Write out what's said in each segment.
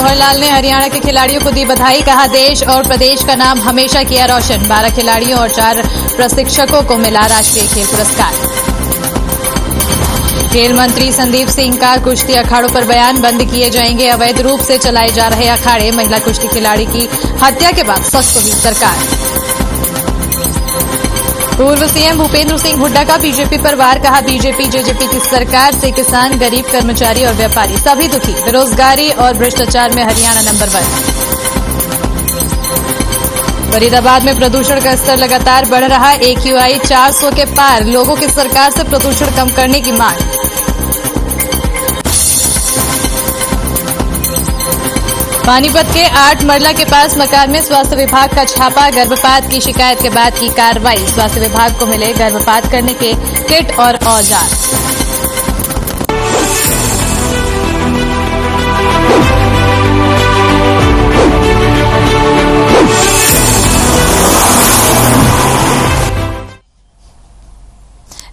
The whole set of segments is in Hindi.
मनोहर लाल ने हरियाणा के खिलाड़ियों को दी बधाई। कहा, देश और प्रदेश का नाम हमेशा किया रोशन। 12 खिलाड़ियों और 4 प्रशिक्षकों को मिला राष्ट्रीय खेल पुरस्कार। खेल मंत्री संदीप सिंह का कुश्ती अखाड़ों पर बयान। बंद किए जाएंगे अवैध रूप से चलाए जा रहे अखाड़े। महिला कुश्ती खिलाड़ी की हत्या के बाद सख्त हुई सरकार। पूर्व सीएम भूपेंद्र सिंह हुड्डा का बीजेपी पर वार। कहा, बीजेपी जेजेपी की सरकार से किसान, गरीब, कर्मचारी और व्यापारी सभी दुखी। बेरोजगारी और भ्रष्टाचार में हरियाणा नंबर 1। फरीदाबाद में प्रदूषण का स्तर लगातार बढ़ रहा। AQI 400 के पार। लोगों की सरकार से प्रदूषण कम करने की मांग। पानीपत के 8 मरला के पास मकान में स्वास्थ्य विभाग का छापा। गर्भपात की शिकायत के बाद की कार्रवाई। स्वास्थ्य विभाग को मिले गर्भपात करने के किट और औजार।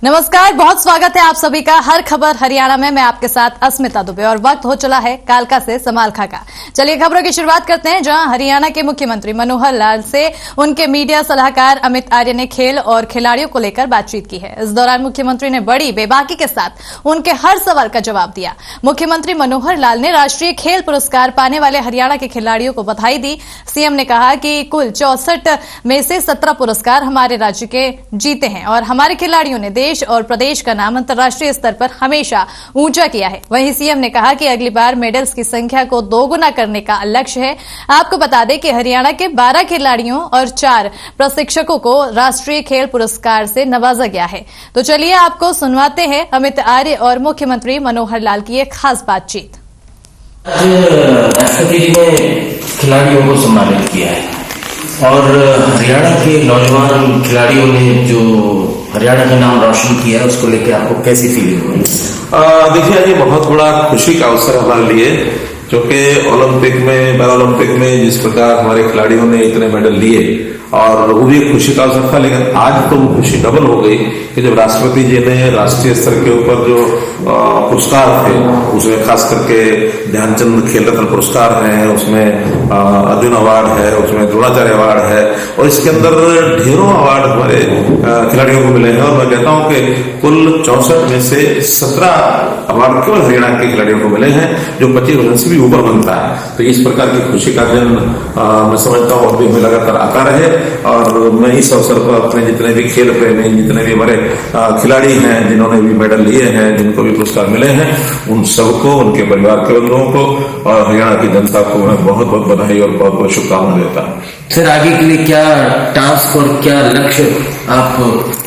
नमस्कार, बहुत स्वागत है आप सभी का हर खबर हरियाणा में। मैं आपके साथ अस्मिता दुबे और वक्त हो चला है कालका से समालखा का। चलिए खबरों की शुरुआत करते हैं, जहां हरियाणा के मुख्यमंत्री मनोहर लाल से उनके मीडिया सलाहकार अमित आर्य ने खेल और खिलाड़ियों को लेकर बातचीत की है। इस दौरान मुख्यमंत्री ने बड़ी बेबाकी के साथ उनके हर सवाल का जवाब दिया। मुख्यमंत्री मनोहर लाल ने राष्ट्रीय खेल पुरस्कार पाने वाले हरियाणा के खिलाड़ियों को बधाई दी। सीएम ने कहा कि कुल 64 में से 17 पुरस्कार हमारे राज्य के जीते हैं और हमारे खिलाड़ियों ने देश और प्रदेश का नाम अंतर्राष्ट्रीय स्तर पर हमेशा ऊंचा किया है। वहीं सीएम ने कहा कि अगली बार मेडल्स की संख्या को 2 गुना करने का लक्ष्य है। आपको बता दें कि हरियाणा के 12 खिलाड़ियों और 4 प्रशिक्षकों को राष्ट्रीय खेल पुरस्कार से नवाजा गया है। तो चलिए आपको सुनवाते हैं अमित आर्य और मुख्यमंत्री मनोहर लाल की एक खास बातचीत। राष्ट्रपति जी ने खिलाड़ियों को सम्मानित किया है और हरियाणा के नौजवान खिलाड़ियों ने जो हरियाणा का नाम रोशन किया है, उसको लेकर आपको कैसी फीलिंग हुई? देखिए, आज ये बहुत बड़ा खुशी का अवसर हमारे लिए, क्योंकि ओलंपिक में, पैरा ओलंपिक में जिस प्रकार हमारे खिलाड़ियों ने इतने मेडल लिए और वो भी एक खुशी का अवसर था, लेकिन आज तो वो खुशी डबल हो गई कि जब राष्ट्रपति जी ने राष्ट्रीय स्तर के ऊपर जो पुरस्कार थे, उसमें खास करके ध्यानचंद खेल रत्न पुरस्कार है, उसमें अर्जुन अवार्ड है, उसमें द्रोणाचार्य अवार्ड है और इसके अंदर ढेरों अवार्ड हमारे खिलाड़ियों को मिले हैं। और मैं कहता हूं कि कुल 64 में से 17 अवार्ड केवल हरियाणा के खिलाड़ियों को मिले हैं, जो 25 वर्ष से भी ऊपर बनता है। तो इस प्रकार की खुशी का दिन मैं समझता हूँ और भी हमें लगातार आता रहे। और मैं इस अवसर पर अपने जितने भी खेल प्रेमी, जितने भी हमारे खिलाड़ी हैं, जिन्होंने भी मेडल लिए हैं, जिनको भी पुरस्कार मिले हैं, उन सबको, उनके परिवार के लोगों को और हरियाणा की जनता को मैं बहुत बहुत बधाई और बहुत बहुत शुभकामनाएं देता हूँ। फिर आगे के लिए क्या टास्क और क्या लक्ष्य आप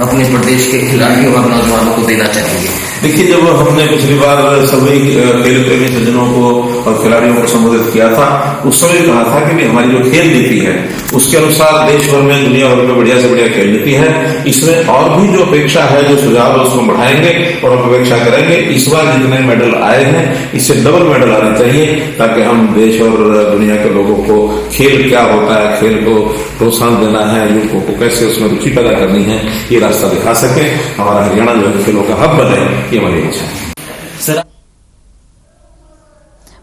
अपने प्रदेश के खिलाड़ियों और नौजवानों को देना चाहेंगे? देखिए, जब हमने पिछली बार सभी खेल प्रेमी सज्जनों को और खिलाड़ियों को संबोधित किया था, उस समय कहा था कि हमारी जो खेल नीति है उसके अनुसार देश भर में, दुनिया भर में बढ़िया से बढ़िया खेल नीति है। इसमें और भी जो अपेक्षा है, जो सुझाव है, उसको बढ़ाएंगे और हम अपेक्षा करेंगे इस बार जितने मेडल आए हैं इससे डबल मेडल आने चाहिए, ताकि हम देश और दुनिया के लोगों को खेल क्या होता है, खेल को प्रोत्साहन देना है, युवकों को कैसे उसमें रुचि पैदा करनी है, ये रास्ता दिखा सके। हमारा हरियाणा जो है खेलों का हब बने, ये हमारी इच्छा है।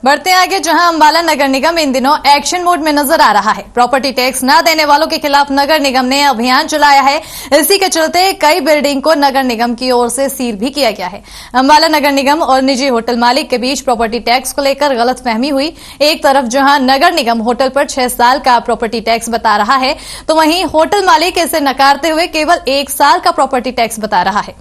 बढ़ते आगे, जहां अंबाला नगर निगम इन दिनों एक्शन मोड में नजर आ रहा है। प्रॉपर्टी टैक्स न देने वालों के खिलाफ नगर निगम ने अभियान चलाया है। इसी के चलते कई बिल्डिंग को नगर निगम की ओर से सील भी किया गया है। अंबाला नगर निगम और निजी होटल मालिक के बीच प्रॉपर्टी टैक्स को लेकर गलतफहमी हुई। एक तरफ जहां नगर निगम होटल पर 6 साल का प्रॉपर्टी टैक्स बता रहा है, तो वहीं होटल मालिक इसे नकारते हुए केवल 1 साल का प्रॉपर्टी टैक्स बता रहा है।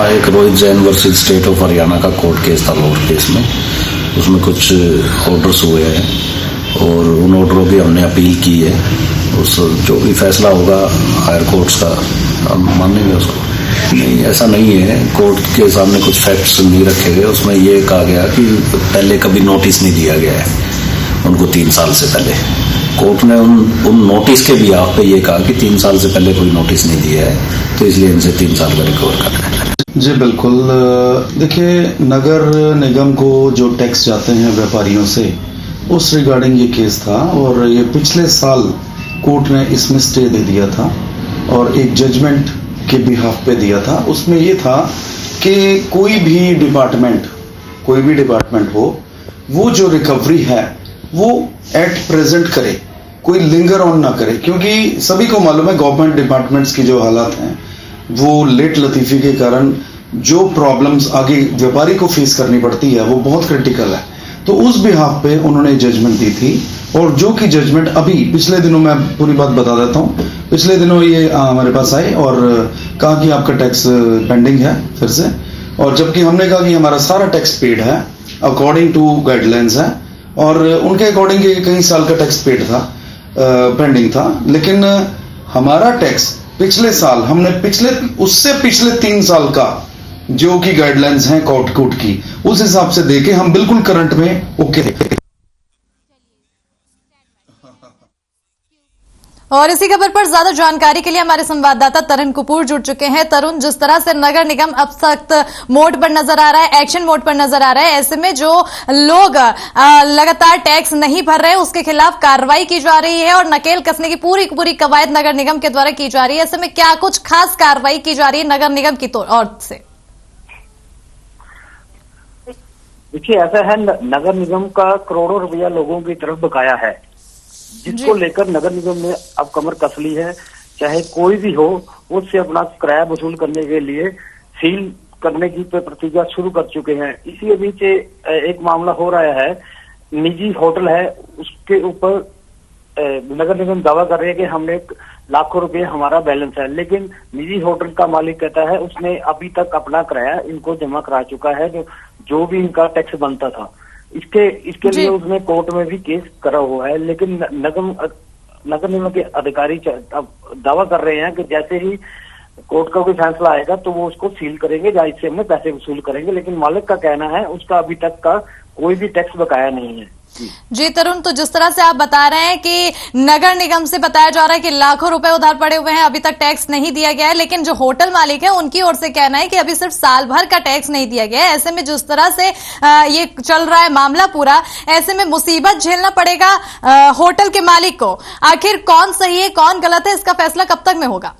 एक Rohit Jain versus state of Haryana का कोर्ट केस था, लोअर केस में। उसमें कुछ ऑर्डर्स हुए हैं और उन ऑर्डरों की हमने अपील की है। उस जो भी फैसला होगा हायर कोर्ट्स का, हम मानेंगे उसको। नहीं, ऐसा नहीं है। कोर्ट के सामने कुछ फैक्ट्स नहीं रखे गए। उसमें ये कहा गया कि पहले कभी नोटिस नहीं दिया गया है उनको 3 साल से पहले। कोर्ट ने उन नोटिस के भी आप पे ये कहा कि 3 साल से पहले कोई नोटिस नहीं दिया है, तो इसलिए इनसे 3 साल का रिकवर करना है। जी बिल्कुल। देखिए, नगर निगम को जो टैक्स जाते हैं व्यापारियों से, उस रिगार्डिंग ये केस था और ये पिछले साल कोर्ट ने इसमें स्टे दे दिया था और एक जजमेंट के बिहाफ पे दिया था। उसमें ये था कि कोई भी डिपार्टमेंट हो, वो जो रिकवरी है वो एट प्रेजेंट करे, कोई लिंगर ऑन ना करे, क्योंकि सभी को मालूम है गवर्नमेंट डिपार्टमेंट्स की जो हालात हैं वो लेट लतीफी के कारण जो प्रॉब्लम्स आगे व्यापारी को फेस करनी पड़ती है वो बहुत क्रिटिकल है। तो उस बिहाफ पे उन्होंने जजमेंट दी थी, और जो कि जजमेंट अभी पिछले दिनों, मैं पूरी बात बता देता हूँ, पिछले दिनों ये हमारे पास आए और कहा कि आपका टैक्स पेंडिंग है फिर से, और जबकि हमने कहा कि हमारा सारा टैक्स पेड है अकॉर्डिंग टू गाइडलाइंस है, और उनके अकॉर्डिंग कई साल का टैक्स पेड था, पेंडिंग था, लेकिन हमारा टैक्स पिछले साल हमने उससे पिछले 3 साल का जो कि गाइडलाइंस हैं कोर्ट की, उस हिसाब से देके हम बिल्कुल करंट में ओके थे। और इसी खबर पर ज्यादा जानकारी के लिए हमारे संवाददाता तरुण कपूर जुड़ चुके हैं। तरुण, जिस तरह से नगर निगम अब सख्त मोड पर नजर आ रहा है, एक्शन मोड पर नजर आ रहा है, ऐसे में जो लोग लगातार टैक्स नहीं भर रहे हैं उसके खिलाफ कार्रवाई की जा रही है और नकेल कसने की पूरी कवायद नगर निगम के द्वारा की जा रही है। ऐसे में क्या कुछ खास कार्रवाई की जा रही है नगर निगम की ओर से? देखिए, ऐसा है, नगर निगम का करोड़ों रुपया लोगों की तरफ बकाया है, जिसको लेकर नगर निगम ने अब कमर कस ली है। चाहे कोई भी हो, उससे अपना किराया वसूल करने के लिए सील करने की प्रतिज्ञा शुरू कर चुके हैं। इसी बीच एक मामला हो रहा है, निजी होटल है, उसके ऊपर नगर निगम दावा कर रहे हैं कि हमने लाखों रुपए हमारा बैलेंस है, लेकिन निजी होटल का मालिक कहता है उसने अभी तक अपना किराया इनको जमा करा चुका है, जो भी इनका टैक्स बनता था। इसके लिए उसने कोर्ट में भी केस करा हुआ है, लेकिन नगर निगम के अधिकारी अब दावा कर रहे हैं कि जैसे ही कोर्ट का कोई फैसला आएगा तो वो उसको सील करेंगे या इससे हमने पैसे वसूल करेंगे, लेकिन मालिक का कहना है उसका अभी तक का कोई भी टैक्स बकाया नहीं है। जी तरुण, तो जिस तरह से आप बता रहे हैं कि नगर निगम से बताया जा रहा है कि लाखों रुपए उधार पड़े हुए हैं, अभी तक टैक्स नहीं दिया गया है, लेकिन जो होटल मालिक है उनकी ओर से कहना है कि अभी सिर्फ साल भर का टैक्स नहीं दिया गया है। ऐसे में जिस तरह से ये चल रहा है मामला पूरा, ऐसे में मुसीबत झेलना पड़ेगा होटल के मालिक को। आखिर कौन सही है कौन गलत है, इसका फैसला कब तक में होगा?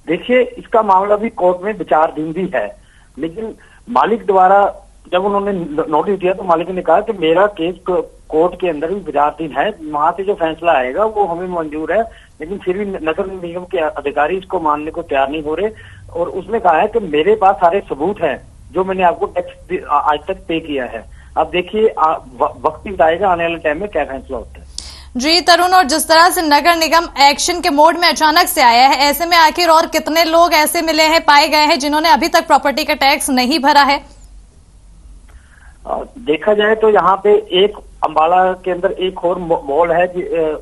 देखिए, इसका मामला भी कोर्ट में विचाराधीन भी है, लेकिन मालिक द्वारा जब उन्होंने नोटिस दिया तो मालिक ने कहा कि मेरा केस कोर्ट के अंदर भी विचाराधीन है, वहां से जो फैसला आएगा वो हमें मंजूर है, लेकिन फिर भी नगर निगम के अधिकारी इसको मानने को तैयार नहीं हो रहे। और उसने कहा है कि मेरे पास सारे सबूत हैं जो मैंने आपको टैक्स आज तक पे किया है। अब देखिए वक्त बताएगा आने वाले टाइम में क्या फैसला होता है। जी तरुण, और जिस तरह से नगर निगम एक्शन के मोड में अचानक से आया है, ऐसे में आखिर और कितने लोग ऐसे मिले हैं, पाए गए हैं जिन्होंने अभी तक प्रॉपर्टी का टैक्स नहीं भरा है? देखा जाए तो यहाँ पे एक अंबाला के अंदर एक और मॉल है,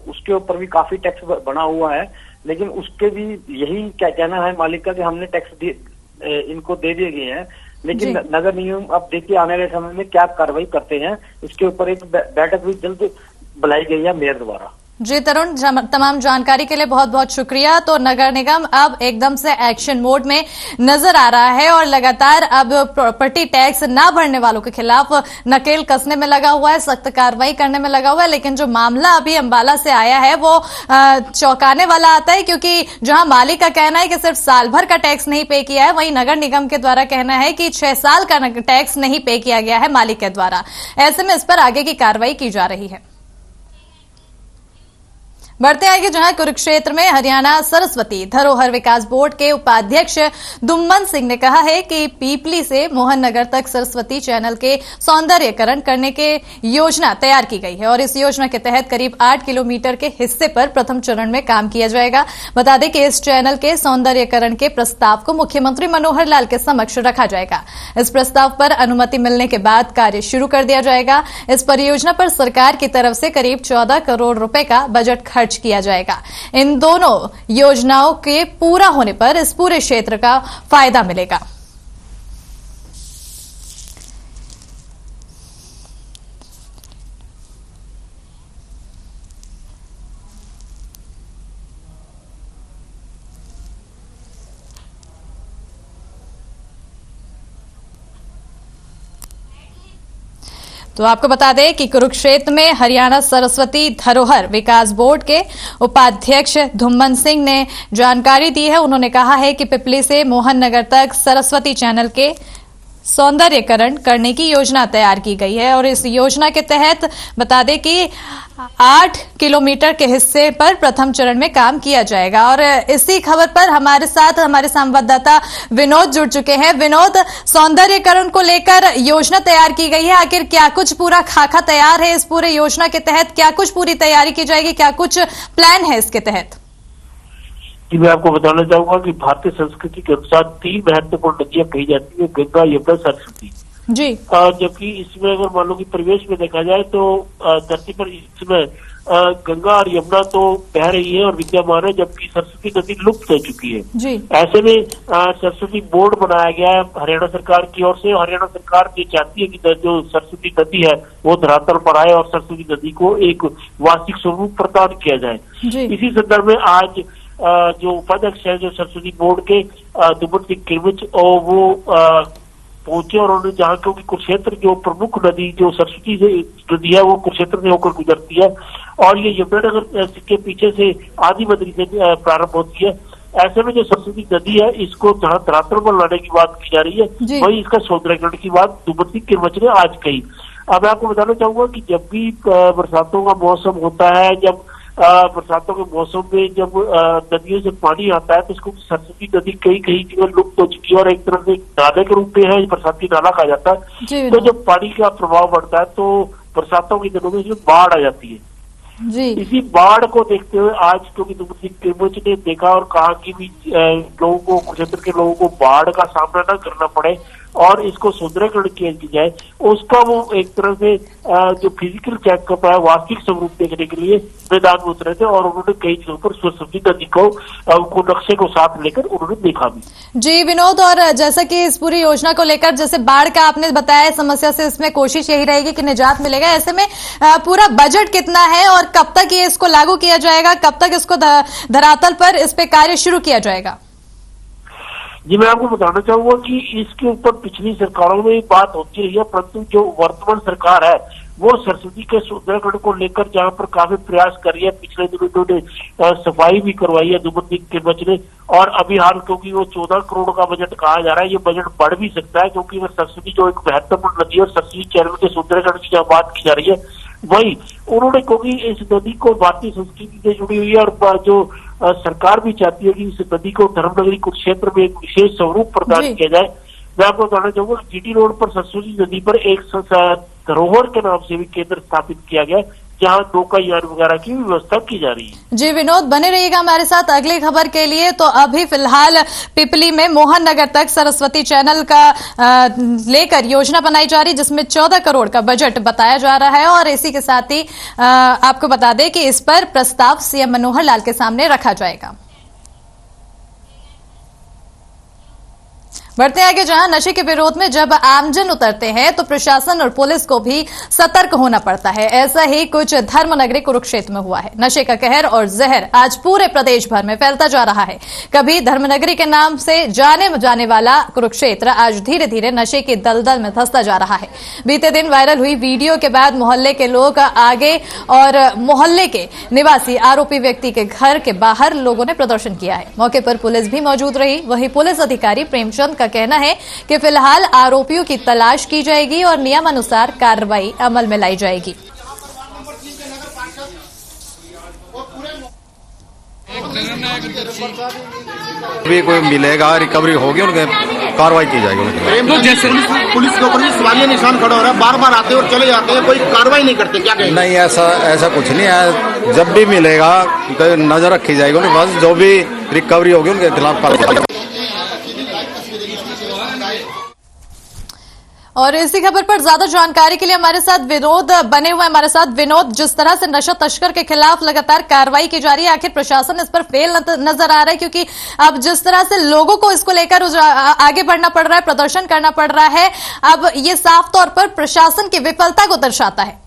उसके ऊपर भी काफी टैक्स बना हुआ है, लेकिन उसके भी यही क्या कहना है मालिक का कि हमने टैक्स इनको दे दिए गए हैं, लेकिन नगर निगम अब देखिए आने वाले समय में क्या कार्रवाई करते हैं। इसके ऊपर एक बैठक भी जल्द बुलाई गई है मेयर द्वारा। जी तरुण, तमाम जानकारी के लिए बहुत बहुत शुक्रिया। तो नगर निगम अब एकदम से एक्शन मोड में नजर आ रहा है और लगातार अब प्रॉपर्टी टैक्स ना भरने वालों के खिलाफ नकेल कसने में लगा हुआ है, सख्त कार्रवाई करने में लगा हुआ है। लेकिन जो मामला अभी अंबाला से आया है वो चौंकाने वाला आता है, क्योंकि जहां मालिक का कहना है कि सिर्फ साल भर का टैक्स नहीं पे किया है, वहीं नगर निगम के द्वारा कहना है कि 6 साल का टैक्स नहीं पे किया गया है मालिक के द्वारा। ऐसे में इस पर आगे की कार्रवाई की जा रही है। बढ़ते आगे जहां कुरुक्षेत्र में हरियाणा सरस्वती धरोहर विकास बोर्ड के उपाध्यक्ष दुम्मन सिंह ने कहा है कि पीपली से मोहन नगर तक सरस्वती चैनल के सौंदर्यीकरण करने के योजना तैयार की गई है और इस योजना के तहत करीब 8 किलोमीटर के हिस्से पर प्रथम चरण में काम किया जाएगा। बता दें कि इस चैनल के सौंदर्यीकरण के प्रस्ताव को मुख्यमंत्री मनोहर लाल के समक्ष रखा जाएगा। इस प्रस्ताव पर अनुमति मिलने के बाद कार्य शुरू कर दिया जाएगा। इस परियोजना पर सरकार की तरफ से करीब 14 करोड़ रुपए का बजट खर्च किया जाएगा। इन दोनों योजनाओं के पूरा होने पर इस पूरे क्षेत्र का फायदा मिलेगा। तो आपको बता दें कि कुरुक्षेत्र में हरियाणा सरस्वती धरोहर विकास बोर्ड के उपाध्यक्ष धुम्मन सिंह ने जानकारी दी है। उन्होंने कहा है कि पिपली से मोहन नगर तक सरस्वती चैनल के सौंदर्यीकरण करने की योजना तैयार की गई है और इस योजना के तहत बता दें कि 8 किलोमीटर के हिस्से पर प्रथम चरण में काम किया जाएगा। और इसी खबर पर हमारे साथ हमारे संवाददाता विनोद जुड़ चुके हैं। विनोद, सौंदर्यीकरण को लेकर योजना तैयार की गई है, आखिर क्या कुछ पूरा खाका तैयार है? इस पूरे योजना के तहत क्या कुछ पूरी तैयारी की जाएगी, क्या कुछ प्लान है इसके तहत? कि मैं आपको बताना चाहूंगा कि भारतीय संस्कृति के अनुसार 3 महत्वपूर्ण नदियां कही जाती है, गंगा, यमुना, सरस्वती जी। जबकि इसमें अगर मान लो कि परिवेश में देखा जाए तो धरती पर इसमें गंगा और यमुना तो बह रही है और विद्यमान है, जबकि सरस्वती नदी लुप्त हो चुकी है जी। ऐसे में सरस्वती बोर्ड बनाया गया है हरियाणा सरकार की ओर से। हरियाणा सरकार ये चाहती है कि जो सरस्वती नदी है वो धरातल पर आए और सरस्वती नदी को एक वार्षिक स्वरूप प्रदान किया जाए जी। इसी संदर्भ में आज जो उपाध्यक्ष है जो सरस्वती बोर्ड के दुम्मन सिंह किरमिच और वो पहुंचे और उन्होंने जहाँ क्योंकि कुरुक्षेत्र जो प्रमुख नदी जो सरस्वती से नदी है वो कुरुक्षेत्र से होकर गुजरती है और ये यमुनानगर के पीछे से आदि बद्री से प्रारंभ होती है। ऐसे में जो सरस्वती नदी है इसको जहाँ धरातल पर लाने की बात की जा रही है वही इसका सौंदर्यीकरण की बात दुम्मन सिंह किरमिच ने आज कही। अब मैं आपको बताना चाहूंगा कि जब भी बरसातों का मौसम होता है, जब बरसातों के मौसम में जब नदियों से पानी आता है तो इसको सरस्वती नदी कई जगह लुप्त हो चुकी है और एक तरह से नाले के रूप में है, बरसाती नाला कहा जाता है। तो जब पानी का प्रभाव बढ़ता है तो बरसातों के दिनों में इसमें बाढ़ आ जाती है जी। इसी बाढ़ को देखते हुए आज क्योंकि दुम्मन सिंह किरमिच ने देखा और कहा कि भी लोगों को क्षेत्र के लोगों को बाढ़ का सामना न करना पड़े और इसको सुदृढ़ीकरण किया जाए, उसका वो एक तरह से जो फिजिकल चेकअप है वास्तविक स्वरूप देखने के लिए मैदान में उतरे थे और उन्होंने कई जगहों पर सरस्वती नदी को नक्शे को साथ लेकर उन्होंने देखा भी। जी विनोद, और जैसा कि इस पूरी योजना को लेकर जैसे बाढ़ का आपने बताया समस्या से इसमें कोशिश यही रहेगी कि निजात मिलेगा, ऐसे में पूरा बजट कितना है और कब तक ये इसको लागू किया जाएगा, कब तक इसको धरातल पर इस पे कार्य शुरू किया जाएगा? जी मैं आपको बताना चाहूंगा कि इसके ऊपर पिछली सरकारों में बात होती रही है, परंतु जो वर्तमान सरकार है वो सरस्वती के सुदृढ़ीकरण को लेकर जहां पर काफी प्रयास कर रही है। पिछले दिनों उन्होंने सफाई भी करवाई है दुम्मन सिंह किरमिच ने और अभी हाल क्योंकि वो 14 करोड़ का बजट कहा जा रहा है, ये बजट बढ़ भी सकता है क्योंकि अगर सरस्वती जो एक महत्वपूर्ण नदी है और सरस्वती चैनल के सुदृढ़ीकरण की जहाँ बात की जा रही है वही उन्होंने क्योंकि इस नदी को भारतीय संस्कृति से जुड़ी हुई है और जो सरकार भी चाहती है कि इस नदी को धर्मनगरी कुरुक्षेत्र में एक विशेष स्वरूप प्रदान किया जाए। मैं आपको बताना चाहूंगा जीटी रोड पर सरस्वती नदी पर एक धरोहर के नाम से भी केंद्र स्थापित किया गया जहां नौकायान वगैरह की व्यवस्था की जा रही है। जी विनोद, बने रहिएगा हमारे साथ अगली खबर के लिए। तो अभी फिलहाल पिपली में मोहन नगर तक सरस्वती चैनल का लेकर योजना बनाई जा रही जिसमें 14 करोड़ का बजट बताया जा रहा है और इसी के साथ ही आपको बता दें कि इस पर प्रस्ताव सीएम मनोहर लाल के सामने रखा जाएगा। बढ़ते आगे, जहां नशे के विरोध में जब आमजन उतरते हैं तो प्रशासन और पुलिस को भी सतर्क होना पड़ता है। ऐसा ही कुछ धर्मनगरी कुरुक्षेत्र में हुआ है। नशे का कहर और जहर आज पूरे प्रदेश भर में फैलता जा रहा है। कभी धर्मनगरी के नाम से जाने वाला कुरुक्षेत्र आज धीरे धीरे नशे की दलदल में धंसता जा रहा है। बीते दिन वायरल हुई वीडियो के बाद मोहल्ले के लोग आगे और मोहल्ले के निवासी आरोपी व्यक्ति के घर के बाहर लोगों ने प्रदर्शन किया है। मौके पर पुलिस भी मौजूद रही। वहीं पुलिस अधिकारी प्रेमचंद का कहना है कि फिलहाल आरोपियों की तलाश की जाएगी और नियमानुसार कार्रवाई अमल में लाई जाएगी। भी कोई मिलेगा, रिकवरी होगी, उनके कार्रवाई की जाएगी। तो जैसे पुलिस के ऊपर सवालिया निशान खड़ा हो रहा है, बार बार आते और चले जाते हैं, कोई कार्रवाई नहीं करते, क्या कहेंगे? नहीं, ऐसा कुछ नहीं है। जब भी मिलेगा नजर रखी जाएगी उनके पास, जो भी रिकवरी होगी उनके खिलाफ कार्रवाई। और इसी खबर पर ज्यादा जानकारी के लिए हमारे साथ विनोद बने हुए हमारे साथ। विनोद, जिस तरह से नशा तस्कर के खिलाफ लगातार कार्रवाई की जा रही है, आखिर प्रशासन इस पर फेल नजर आ रहा है? क्योंकि अब जिस तरह से लोगों को इसको लेकर आगे बढ़ना पड़ रहा है, प्रदर्शन करना पड़ रहा है, अब ये साफ तौर पर प्रशासन की विफलता को दर्शाता है।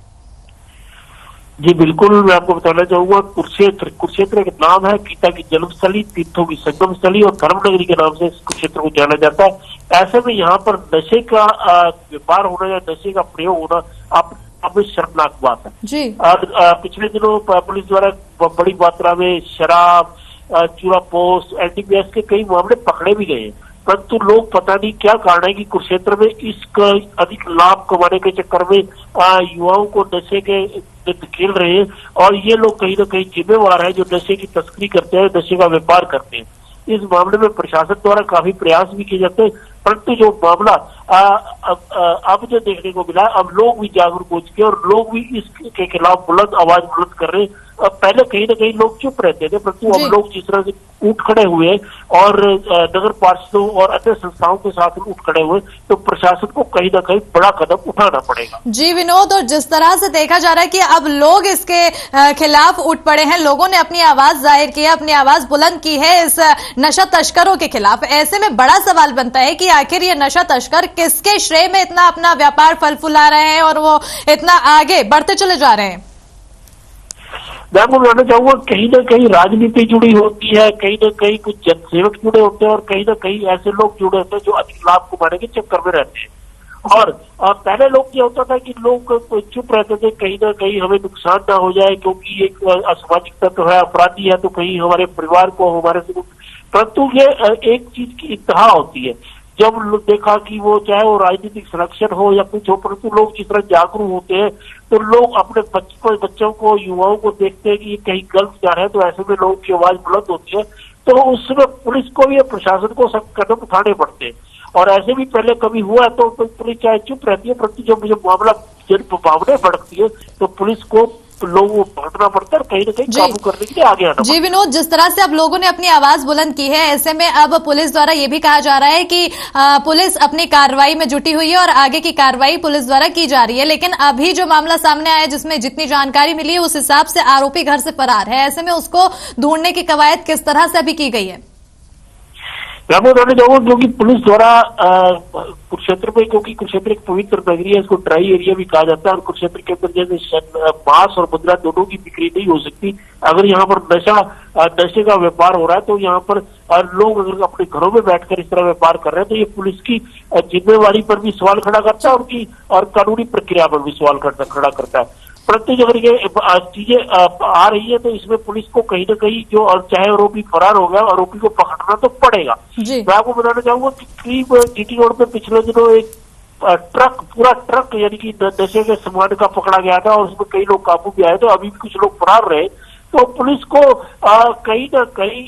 जी बिल्कुल, मैं आपको बताना चाहूंगा, कुरुक्षेत्र एक नाम है, गीता की जन्मस्थली, तीर्थों की संगम स्थली और धर्मनगरी के नाम से इस कुरुक्षेत्र को जाना जाता है। ऐसे में यहाँ पर नशे का व्यापार होना या नशे का प्रयोग होना अब शर्मनाक बात है जी। और पिछले दिनों पुलिस द्वारा बड़ी मात्रा में शराब, चूरा पोस्ट, एनडीपीएस के कई मामले पकड़े भी गए हैं, परंतु लोग पता नहीं क्या कारण है कि कुरुक्षेत्र में इसका अधिक लाभ कमाने के चक्कर में युवाओं को नशे के खेल रहे हैं और ये लोग कहीं ना कहीं जिम्मेवार है जो नशे की तस्करी करते हैं, नशे का व्यापार करते हैं। इस मामले में प्रशासन द्वारा काफी प्रयास भी किए जाते हैं, परंतु जो मामला अब जो देखने को मिला, अब लोग भी जागरूक हो चुके हैं और लोग भी इसके खिलाफ आवाज बुलंद कर रहे हैं। पहले कहीं ना कहीं लोग चुप रहते थे, परंतु अब लोग जिस तरह से उठ खड़े हुए और नगर पार्षदों और अन्य संस्थाओं के साथ उठ खड़े हुए, तो प्रशासन को कहीं ना कहीं बड़ा कदम उठाना पड़ेगा। जी विनोद, और जिस तरह से देखा जा रहा है कि अब लोग इसके खिलाफ उठ पड़े हैं, लोगों ने अपनी आवाज जाहिर की है, अपनी आवाज बुलंद की है इस नशा तस्करों के खिलाफ। ऐसे में बड़ा सवाल बनता है कि आखिर ये नशा तस्कर किसके श्रेय में इतना अपना व्यापार फल फुला रहे हैं और वो इतना आगे बढ़ते चले जा रहे हैं। मैं आपको बताना चाहूंगा, कहीं ना कहीं राजनीति जुड़ी होती है, कहीं ना कहीं कुछ जनसेवक जुड़े होते हैं और कहीं ना कहीं ऐसे लोग जुड़े होते हैं जो अधिक लाभ कमाने के चक्कर में रहते हैं। और पहले लोग क्या होता था कि लोग चुप रहते थे, कहीं ना कहीं हमें नुकसान ना हो जाए क्योंकि एक असामाजिक तत्व है, अपराधी है, तो कहीं हमारे परिवार को हमारे से, परंतु ये एक चीज की इंतहा होती है जब देखा कि वो चाहे वो राजनीतिक संरक्षण हो या कुछ हो, परंतु लोग जिस तरह जागरूक होते हैं तो लोग अपने बच्चों को, युवाओं को देखते हैं कि ये कहीं गलत जा रहे हैं, तो ऐसे में लोगों की आवाज बुलंद होती है, तो उसमें पुलिस को भी प्रशासन को सब कदम उठाने पड़ते हैं। और ऐसे भी पहले कभी हुआ तो पुलिस चाहे चुप रहती है, परंतु जब मामला भावनाएं भड़कती है तो पुलिस को लोगों को भड़कना पड़ता है, कहीं ना कहीं काबू करने के लिए आगे आना। जी विनोद, जिस तरह से अब लोगों ने अपनी आवाज बुलंद की है, ऐसे में अब पुलिस द्वारा ये भी कहा जा रहा है कि पुलिस अपनी कार्रवाई में जुटी हुई है और आगे की कार्रवाई पुलिस द्वारा की जा रही है। लेकिन अभी जो मामला सामने आया, जिसमें जितनी जानकारी मिली है उस हिसाब से आरोपी घर से फरार है। ऐसे में उसको ढूंढने की कवायद किस तरह से अभी की गई है? मैं बताना चाहूंगा क्योंकि पुलिस द्वारा कुरुक्षेत्र में, क्योंकि कुरुक्षेत्र एक पवित्र नगरी है, इसको ड्राई एरिया भी कहा जाता है और कुरुक्षेत्र के अंदर जैसे मांस और मुद्रा दोनों की बिक्री नहीं हो सकती। अगर यहाँ पर नशे का व्यापार हो रहा है तो यहाँ पर लोग अगर अपने घरों में बैठकर इस तरह व्यापार कर रहे हैं तो ये पुलिस की जिम्मेवारी पर भी सवाल खड़ा करता है, उनकी और कानूनी प्रक्रिया पर भी सवाल खड़ा करता है। परंतु अगर ये चीजें आ रही है तो इसमें पुलिस को कहीं ना कहीं जो, और चाहे आरोपी फरार हो गया, आरोपी को पकड़ना तो पड़ेगा। मैं आपको बताना चाहूंगा कि करीब जीटी रोड पे पिछले दिनों एक पूरा ट्रक यानी कि नशे के सामान का पकड़ा गया था और उसमें कई लोग काबू भी आए, तो अभी भी कुछ लोग फरार रहे। तो पुलिस को कहीं ना कहीं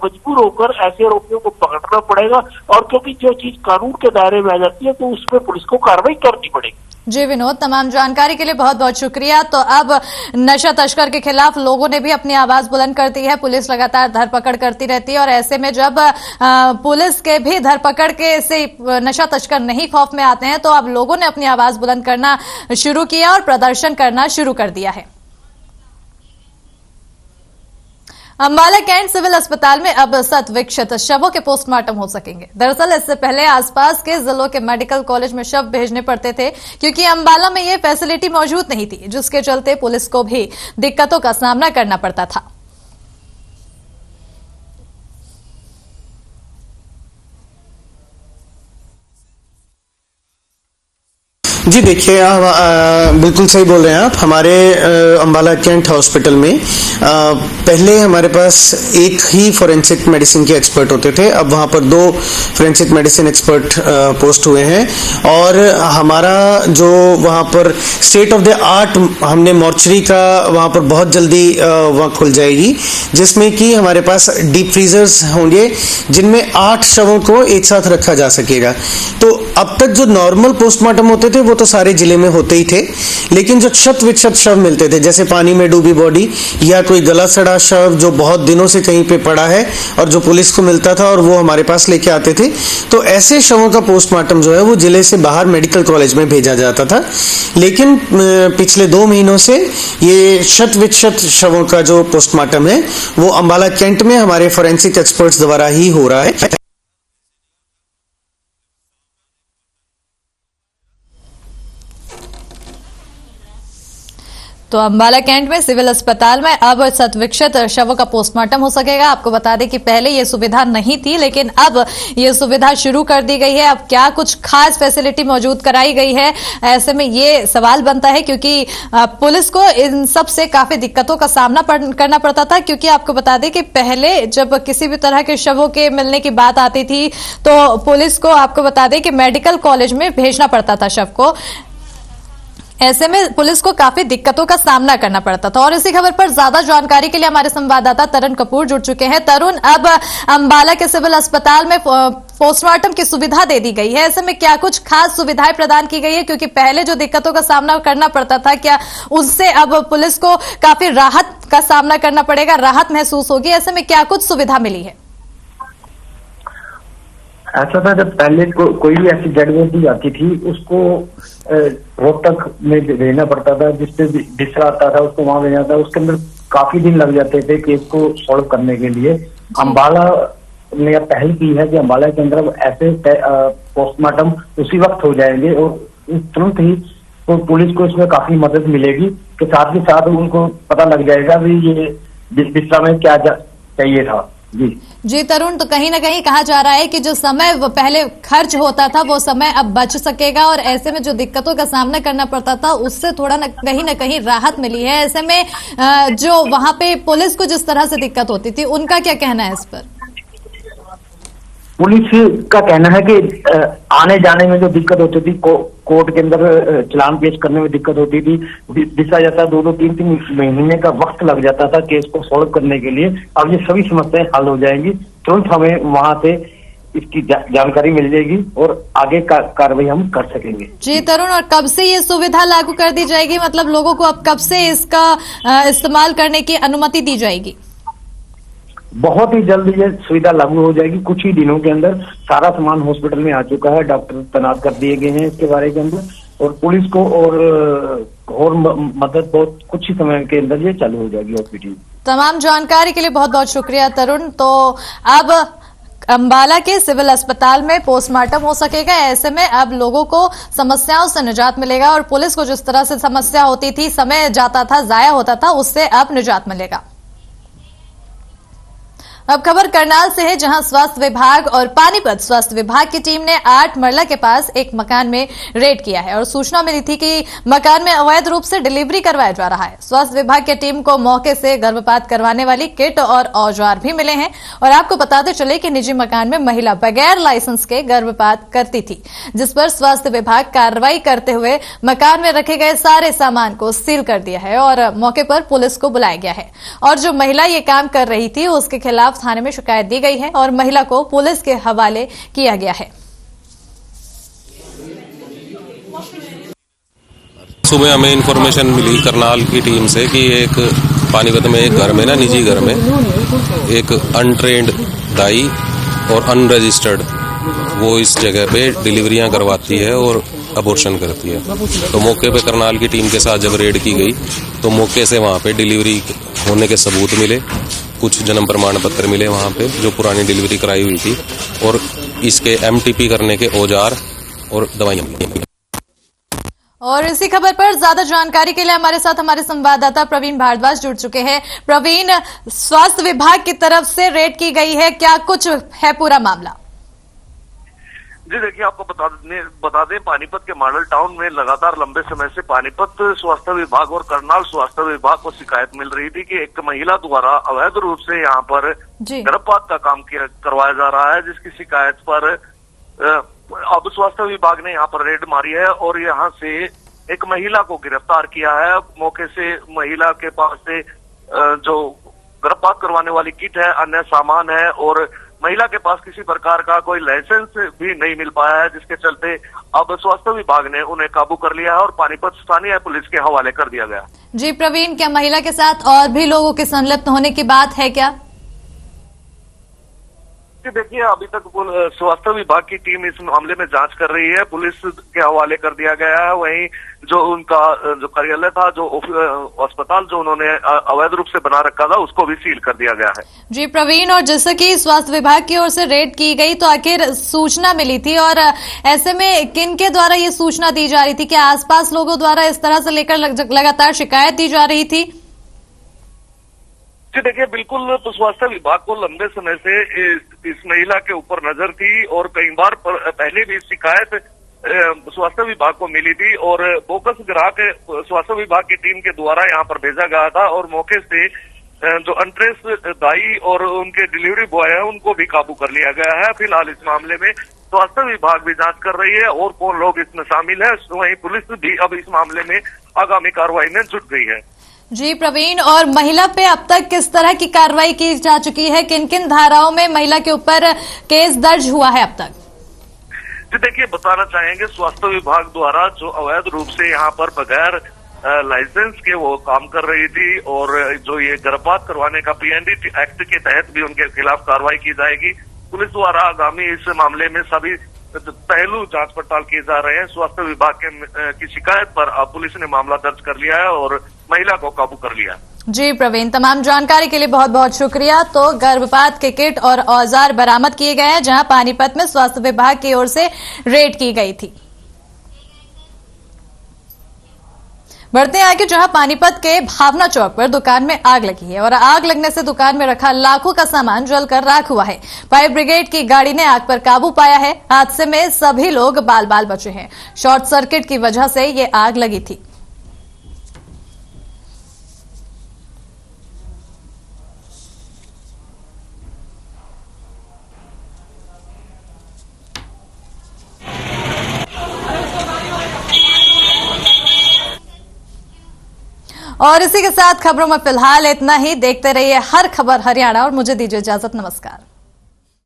मजबूर होकर ऐसे आरोपियों को पकड़ना पड़ेगा, और क्योंकि जो चीज कानून के दायरे में आ जाती है तो उसमें पुलिस को कार्रवाई करनी पड़ेगी। जी विनोद, तमाम जानकारी के लिए बहुत बहुत शुक्रिया। तो अब नशा तस्कर के खिलाफ लोगों ने भी अपनी आवाज बुलंद कर दी है, पुलिस लगातार धरपकड़ करती रहती है और ऐसे में जब पुलिस के भी धरपकड़ के से नशा तस्कर नहीं खौफ में आते हैं तो अब लोगों ने अपनी आवाज बुलंद करना शुरू किया और प्रदर्शन करना शुरू कर दिया है। अंबाला कैंट सिविल अस्पताल में अब शत विक्षत शवों के पोस्टमार्टम हो सकेंगे। दरअसल इससे पहले आसपास के जिलों के मेडिकल कॉलेज में शव भेजने पड़ते थे, क्योंकि अंबाला में ये फैसिलिटी मौजूद नहीं थी, जिसके चलते पुलिस को भी दिक्कतों का सामना करना पड़ता था। जी देखिए, बिल्कुल सही बोल रहे हैं आप। हमारे अंबाला कैंट हॉस्पिटल में पहले हमारे पास एक ही फोरेंसिक मेडिसिन के एक्सपर्ट होते थे, अब वहाँ पर 2 फोरेंसिक मेडिसिन एक्सपर्ट पोस्ट हुए हैं और हमारा जो वहाँ पर स्टेट ऑफ द आर्ट हमने मॉर्चरी का वहाँ पर बहुत जल्दी वहाँ खुल जाएगी, जिसमें कि हमारे पास डीप फ्रीजर्स होंगे जिनमें 8 शवों को एक साथ रखा जा सकेगा। तो अब तक जो नॉर्मल पोस्टमार्टम होते थे वो तो सारे जिले में होते ही थे, लेकिन जो शत विक्षत शव मिलते थे, जैसे पानी में डूबी बॉडी या कोई गला सड़ा शव जो बहुत दिनों से कहीं पे पड़ा है और जो पुलिस को मिलता था और वो हमारे पास लेके आते थे, तो ऐसे शवों का पोस्टमार्टम जो है वो जिले से बाहर मेडिकल कॉलेज में भेजा जाता था। लेकिन पिछले 2 महीनों से ये शत विक्षत शवों का जो पोस्टमार्टम है वो अंबाला कैंट में हमारे फोरेंसिक एक्सपर्ट्स द्वारा ही हो रहा है। तो अंबाला कैंट में सिविल अस्पताल में अब शतविक्षत शवों का पोस्टमार्टम हो सकेगा। आपको बता दें कि पहले ये सुविधा नहीं थी, लेकिन अब ये सुविधा शुरू कर दी गई है। अब क्या कुछ खास फैसिलिटी मौजूद कराई गई है, ऐसे में ये सवाल बनता है, क्योंकि पुलिस को इन सब से काफी दिक्कतों का सामना करना पड़ता था। क्योंकि आपको बता दें कि पहले जब किसी भी तरह के शवों के मिलने की बात आती थी तो पुलिस को, आपको बता दें कि मेडिकल कॉलेज में भेजना पड़ता था शव को। ऐसे में पुलिस को काफी दिक्कतों का सामना करना पड़ता था। और इसी खबर पर ज्यादा जानकारी के लिए हमारे संवाददाता तरुण कपूर जुड़ चुके हैं। तरुण, अब अंबाला के सिविल अस्पताल में पोस्टमार्टम की सुविधा दे दी गई है, ऐसे में क्या कुछ खास सुविधाएं प्रदान की गई है? क्योंकि पहले जो दिक्कतों का सामना करना पड़ता था, क्या उससे अब पुलिस को काफी राहत का सामना करना पड़ेगा, राहत महसूस होगी? ऐसे में क्या कुछ सुविधा मिली है? ऐसा था, जब पहले कोई भी ऐसी डेड बॉडी आती थी उसको रोहतक में भेजना पड़ता था, जिससे बिस्तर आता था उसको वहां भेजना था। उसके अंदर काफी दिन लग जाते थे केस को सॉल्व करने के लिए। अंबाला ने पहल की है कि अंबाला के अंदर ऐसे पोस्टमार्टम उसी वक्त हो जाएंगे और तुरंत ही तो पुलिस को इसमें काफी मदद मिलेगी। के साथ ही साथ उनको पता लग जाएगा भी ये बिस्तर में क्या चाहिए था। जी तरुण, तो कहीं ना कहीं कहा जा रहा है कि जो समय वो पहले खर्च होता था वो समय अब बच सकेगा, और ऐसे में जो दिक्कतों का सामना करना पड़ता था उससे थोड़ा ना कहीं राहत मिली है। ऐसे में जो वहां पे पुलिस को जिस तरह से दिक्कत होती थी, उनका क्या कहना है इस पर? पुलिस का कहना है कि आने जाने में जो दिक्कत होती थी, कोर्ट के अंदर चालान पेश करने में दिक्कत होती थी, दिशा जाता 2-3 महीने का वक्त लग जाता था केस को सॉल्व करने के लिए। अब ये सभी समस्याएं हल हो जाएंगी, तुरंत हमें वहां से इसकी जानकारी मिल जाएगी और आगे कार्रवाई हम कर सकेंगे। जी तरुण, और कब से ये सुविधा लागू कर दी जाएगी? मतलब लोगों को अब कब से इसका इस्तेमाल करने की अनुमति दी जाएगी? बहुत ही जल्द ये सुविधा लागू हो जाएगी। कुछ ही दिनों के अंदर सारा सामान हॉस्पिटल में आ चुका है, डॉक्टर तैनात कर दिए गए हैं इसके बारे के अंदर, और पुलिस को और मदद बहुत कुछ ही समय के अंदर ये चालू हो जाएगी हॉस्पिटल। तमाम जानकारी के लिए बहुत बहुत शुक्रिया तरुण। तो अब अंबाला के सिविल अस्पताल में पोस्टमार्टम हो सकेगा। ऐसे में अब लोगों को समस्याओं से निजात मिलेगा, और पुलिस को जिस तरह से समस्या होती थी, समय जाता था, जाया होता था, उससे अब निजात मिलेगा। अब खबर करनाल से है, जहां स्वास्थ्य विभाग और पानीपत स्वास्थ्य विभाग की टीम ने 8 मरला के पास एक मकान में रेड किया है, और सूचना मिली थी कि मकान में अवैध रूप से डिलीवरी करवाया जा रहा है। स्वास्थ्य विभाग की टीम को मौके से गर्भपात करवाने वाली किट और औजार भी मिले हैं। और आपको बताते चले कि निजी मकान में महिला बगैर लाइसेंस के गर्भपात करती थी, जिस पर स्वास्थ्य विभाग कार्रवाई करते हुए मकान में रखे गए सारे सामान को सील कर दिया है, और मौके पर पुलिस को बुलाया गया है। और जो महिला ये काम कर रही थी उसके खिलाफ थाने में शिकायत दी गई है, और महिला को पुलिस के हवाले किया गया है। सुबह हमें इंफॉर्मेशन मिली करनाल की टीम से कि एक पानीपत में एक घर में ना, निजी घर में एक अनट्रेंड दाई और अनरजिस्टर्ड वो इस जगह पे डिलीवरियां करवाती है और अबॉर्शन करती है। तो मौके पे करनाल की टीम के साथ जब रेड की गई तो मौके से वहां पे डिलीवरी होने के सबूत मिले, कुछ जन्म प्रमाण पत्र मिले वहां पे जो पुरानी डिलीवरी कराई हुई थी, और इसके एमटीपी करने के औजार और दवाइयां मिली। और इसी खबर पर ज्यादा जानकारी के लिए हमारे साथ हमारे संवाददाता प्रवीण भारद्वाज जुड़ चुके हैं। प्रवीण, स्वास्थ्य विभाग की तरफ से रेड की गई है, क्या कुछ है पूरा मामला? जी देखिए, आपको बता दें पानीपत के मॉडल टाउन में लगातार लंबे समय से पानीपत स्वास्थ्य विभाग और करनाल स्वास्थ्य विभाग को शिकायत मिल रही थी कि एक महिला द्वारा अवैध रूप से यहाँ पर गर्भपात का काम करवाया जा रहा है, जिसकी शिकायत पर अब स्वास्थ्य विभाग ने यहाँ पर रेड मारी है और यहाँ से एक महिला को गिरफ्तार किया है। मौके से महिला के पास से जो गर्भपात करवाने वाली किट है, अन्य सामान है, और महिला के पास किसी प्रकार का कोई लाइसेंस भी नहीं मिल पाया है, जिसके चलते अब स्वास्थ्य विभाग ने उन्हें काबू कर लिया है और पानीपत स्थानीय पुलिस के हवाले कर दिया गया। जी प्रवीण, क्या महिला के साथ और भी लोगों के संलिप्त होने की बात है क्या? कि देखिए अभी तक स्वास्थ्य विभाग की टीम इस मामले में जांच कर रही है, पुलिस के हवाले कर दिया गया है। वहीं जो उनका जो कार्यालय था, जो अस्पताल जो उन्होंने अवैध रूप से बना रखा था, उसको भी सील कर दिया गया है। जी प्रवीण, और जैसे कि स्वास्थ्य विभाग की ओर से रेड की गई तो आखिर सूचना मिली थी, और ऐसे में किन के द्वारा ये सूचना दी जा रही थी? क्या आसपास लोगों द्वारा इस तरह से लेकर लगातार शिकायत दी जा रही थी? जी देखिए, बिल्कुल स्वास्थ्य विभाग को लंबे समय से इस महिला के ऊपर नजर थी और कई बार पहले भी शिकायत स्वास्थ्य विभाग को मिली थी और बोगस ग्राहक स्वास्थ्य विभाग की टीम के द्वारा यहाँ पर भेजा गया था और मौके से जो अनट्रेस दाई और उनके डिलीवरी बॉय है उनको भी काबू कर लिया गया है। फिलहाल इस मामले में स्वास्थ्य विभाग भी जांच कर रही है और कौन लोग इसमें शामिल है, वहीं पुलिस भी अब इस मामले में आगामी कार्रवाई में जुट गई है। जी प्रवीण, और महिला पे अब तक किस तरह की कार्रवाई की जा चुकी है? किन किन धाराओं में महिला के ऊपर केस दर्ज हुआ है अब तक? जी देखिए, बताना चाहेंगे स्वास्थ्य विभाग द्वारा जो अवैध रूप से यहाँ पर बगैर लाइसेंस के वो काम कर रही थी और जो ये गर्भपात करवाने का PND एक्ट के तहत भी उनके खिलाफ कार्रवाई की जाएगी। पुलिस द्वारा आगामी इस मामले में सभी पहलू जांच पड़ताल किए जा रहे हैं। स्वास्थ्य विभाग की शिकायत पर पुलिस ने मामला दर्ज कर लिया है और महिला को काबू कर लिया। जी प्रवीण, तमाम जानकारी के लिए बहुत बहुत शुक्रिया। तो गर्भपात के किट और औजार बरामद किए गए हैं, जहां पानीपत में स्वास्थ्य विभाग की ओर से रेड की गई थी। बढ़ते हैं आगे, जहां पानीपत के भावना चौक पर दुकान में आग लगी है और आग लगने से दुकान में रखा लाखों का सामान जलकर राख हुआ है। फायर ब्रिगेड की गाड़ी ने आग पर काबू पाया है। हादसे में सभी लोग बाल बाल बचे हैं। शॉर्ट सर्किट की वजह से ये आग लगी थी। और इसी के साथ खबरों में फिलहाल इतना ही। देखते रहिए हर खबर हरियाणा और मुझे दीजिए इजाजत। नमस्कार।